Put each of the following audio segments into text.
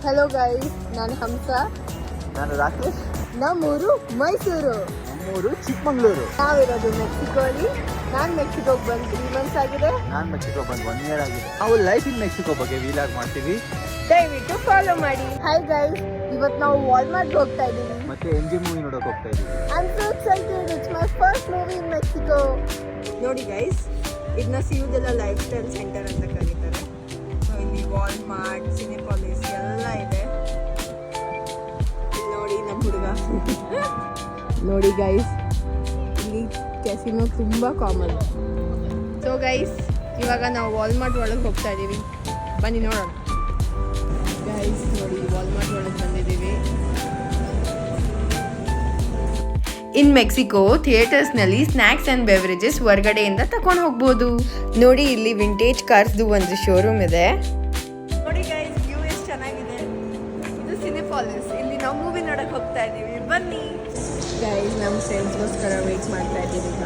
Hello guys, ನಾನು ಹಂಸ. ನಾನು ರಾಕೇಶ್. ನಮ್ಮೂರು ಮೈಸೂರು. ನಮ್ಮೂರು ಚಿಕ್ಕಮಂಗ್ಳೂರು. ನಾವಿರೋದು ಮೆಕ್ಸಿಕೋಲಿ. ನಾನು ಮೆಕ್ಸಿಕೋಗೆ ಬಂದು 3 months ಆಗಿದೆ. ನಾನು ಮೆಕ್ಸಿಕೋ ಬಂದು 1 year ಆಗಿದೆ. ನಾವು ಲೈಫ್ ಇನ್ ಮೆಕ್ಸಿಕೋ ಬಗ್ಗೆ ವೀಲಾಗ್ ಮಾಡ್ತೀವಿ, ದಯವಿಟ್ಟು ಫಾಲೋ ಮಾಡಿ. ಹಾಯ್ ಗೈಸ್, ಇವತ್ತು ನಾವು ವಾಲ್ಮಾರ್ಟ್ಗೆ ಹೋಗ್ತಾ ಇದ್ದೀವಿ. ಮತ್ತೆ NG ಮೂವಿ ನೋಡೋಕೆ ಹೋಗ್ತಾ ಇದ್ದೀವಿ. I am so excited, it's my first movie in Mexico. ನೋಡಿ ಗೈಸ್, ಇದನ್ನ ಸಿಯುದೆಲ್ಲ ಲೈಫ್ ಸ್ಟೈಲ್ ಸೆಂಟರ್ ಅಂತ ಕರೀತಾರೆ. ಸೊ ಇಲ್ಲಿ ವಾಲ್ಮಾರ್ಟ್, ಸಿನೆಪಾಲಿಸ್ ಎಲ್ಲ ಇದೆ. ಇಲ್ಲಿ ನೋಡಿ ನಮ್ಮ ಹುಡುಗ. ನೋಡಿ ಗೈಸ್, ಇಲ್ಲಿ ಕ್ಯಾಸಿನೋ ತುಂಬ ಕಾಮನ್. ಸೊ ಗೈಸ್, ಇವಾಗ ನಾವು ವಾಲ್ಮಾರ್ಟ್ ಒಳಗೆ ಹೋಗ್ತಾ ಇದ್ದೀವಿ. ಬನ್ನಿ ನೋಡೋಣ. ಗೈಸ್ ನೋಡಿ, ವಾಲ್ಮಾರ್ಟ್ ಒಳಗೆ ಬಂದಿದ್ದೀವಿ. ಇನ್ ಮೆಕ್ಸಿಕೋ ಥಿಯೇಟರ್ಸ್ನಲ್ಲಿ ಸ್ನ್ಯಾಕ್ಸ್ ಆ್ಯಂಡ್ ಬೆವರೇಜಸ್ ಹೊರಗಡೆಯಿಂದ ತಗೊಂಡು ಹೋಗ್ಬೋದು. ನೋಡಿ, ಇಲ್ಲಿ ವಿಂಟೇಜ್ ಕಾರ್ಸ್ದು ಒಂದು ಶೋರೂಮ್ ಇದೆ. ನೋಡಿ ಗೈಸ್, ವ್ಯೂ ಎಷ್ಟು ಚೆನ್ನಾಗಿದೆ. ಇದು ಸಿನೆಪಾಲಿಸ್. ಇಲ್ಲಿ ನಾವು ಮೂವಿ ನೋಡಕ್ಕೆ ಹೋಗ್ತಾ ಇದ್ದೀವಿ. ಬನ್ನಿ ಗೈಸ್, ನಮ್ಮ ಫ್ರೆಂಡ್ಸ್ಗೋಸ್ಕರ ವೇಟ್ ಮಾಡ್ತಾ ಇದ್ದೀವಿ ಈಗ.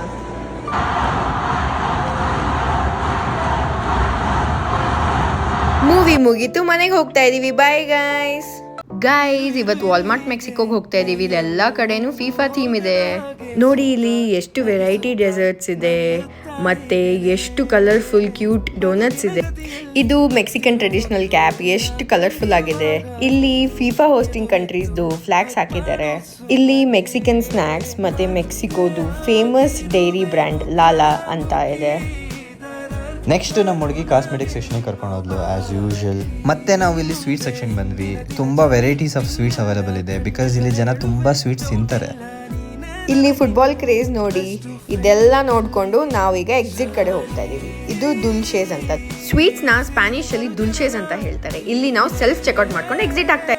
ಮೂವಿ ಮುಗೀತು, ಮನೆಗೆ ಹೋಗ್ತಾ ಇದೀವಿ. Bye guys. ಇವತ್ತು ವಾಲ್ಮಾರ್ಟ್ ಮೆಕ್ಸಿಕೋಗೆ ಹೋಗ್ತಾ ಇದೀವಿ. ಇದೆಲ್ಲ ಕಡೆನೂ ಫೀಫಾ ಥೀಮ್ ಇದೆ. ನೋಡಿ, ಇಲ್ಲಿ ಎಷ್ಟು ವೆರೈಟಿ ಡೆಸರ್ಟ್ಸ್ ಇದೆ, ಮತ್ತೆ ಎಷ್ಟು ಕಲರ್ಫುಲ್ ಕ್ಯೂಟ್ ಡೋನಟ್ಸ್ ಇದೆ. ಇದು ಮೆಕ್ಸಿಕನ್ ಟ್ರೆಡಿಷನಲ್ ಕ್ಯಾಪ್, ಎಷ್ಟು ಕಲರ್ಫುಲ್ ಆಗಿದೆ. ಇಲ್ಲಿ ಫೀಫಾ ಹೋಸ್ಟಿಂಗ್ ಕಂಟ್ರೀಸ್ದು ಫ್ಲಾಗ್ಸ್ ಹಾಕಿದ್ದಾರೆ. ಇಲ್ಲಿ ಮೆಕ್ಸಿಕನ್ ಸ್ನ್ಯಾಕ್ಸ್ ಮತ್ತೆ ಮೆಕ್ಸಿಕೋದು ಫೇಮಸ್ ಡೈರಿ ಬ್ರ್ಯಾಂಡ್ ಲಾಲಾ ಅಂತ ಇದೆ. ನೆಕ್ಸ್ಟ್ ನಮ್ಮ ಹುಡುಗಿ ಕಾಸ್ಮೆಟಿಕ್ ಸೆಕ್ಷನ್ಗೆ ಕರ್ಕೊಂಡು ಹೋದ್ಲು ಆಸ್ ಯೂಶುವಲ್. ಮತ್ತೆ ನಾವು ಇಲ್ಲಿ ಸ್ವೀಟ್ ಸೆಕ್ಷನ್ ಬಂದ್ವಿ. ತುಂಬಾ ವೆರೈಟೀಸ್ ಆಫ್ ಸ್ವೀಟ್ಸ್ ಅವೈಲೇಬಲ್ ಇದೆ, ಬಿಕಾಸ್ ಇಲ್ಲಿ ಜನ ತುಂಬಾ ಸ್ವೀಟ್ಸ್ ತಿಂತಾರೆ. ಇಲ್ಲಿ ಫುಟ್ಬಾಲ್ ಕ್ರೇಜ್ ನೋಡಿ. ಇದೆಲ್ಲ ನೋಡ್ಕೊಂಡು ನಾವೀಗ ಎಕ್ಸಿಟ್ ಕಡೆ ಹೋಗ್ತಾ ಇದೀವಿ. ಇದು ದುಲ್ಶೇಸ್ ಅಂತ. ಸ್ವೀಟ್ಸ್ ನ ಸ್ಪ್ಯಾನಿಷ್ ಅಲ್ಲಿ ದುಲ್ಶೇಸ್ ಅಂತ ಹೇಳ್ತಾರೆ. ಇಲ್ಲಿ ನಾವು ಸೆಲ್ಫ್ ಚೆಕ್ಔಟ್ ಮಾಡ್ಕೊಂಡು ಎಕ್ಸಿಟ್ ಆಗ್ತಾ